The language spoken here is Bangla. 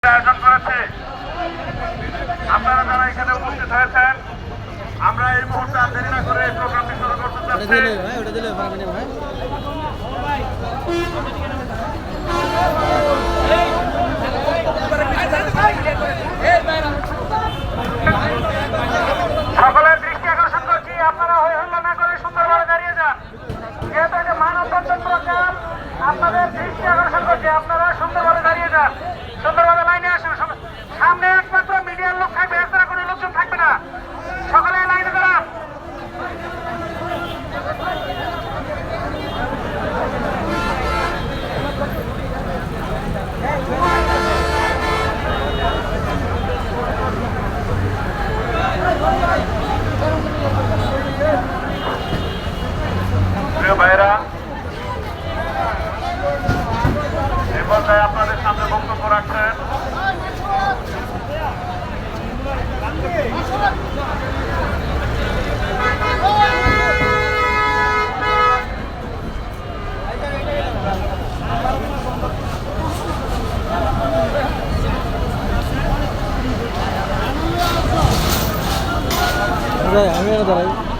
আয়োজন করেছে। আপনারা যারা এখানে উপস্থিত হয়েছেন, আমরা এই মুহূর্তে আর দেরি না করে প্রোগ্রামটি শুরু করতে যাচ্ছি। সকলের দৃষ্টি আকর্ষণ করছি, আপনারা হই হল্লা না করে সুন্দরভাবে দাঁড়িয়ে যান। যেহেতু এটা মানববন্ধন প্রোগ্রাম, আপনাদের দৃষ্টি আকর্ষণ করছি, আপনারা সুন্দরভাবে দাঁড়িয়ে যান, সুন্দরভাবে লাইনে আসুন। সামনে একমাত্র মিডিয়ার লোক থাকবে, এছাড়া কোনো লোকজন থাকবে না। সকলে লাইনে দাঁড়ান। প্রিয় ভাইরা, এ পর্যায়ে আপনাদের সামনে বক্তব্য রাখছেন আমি দাঁড়াই।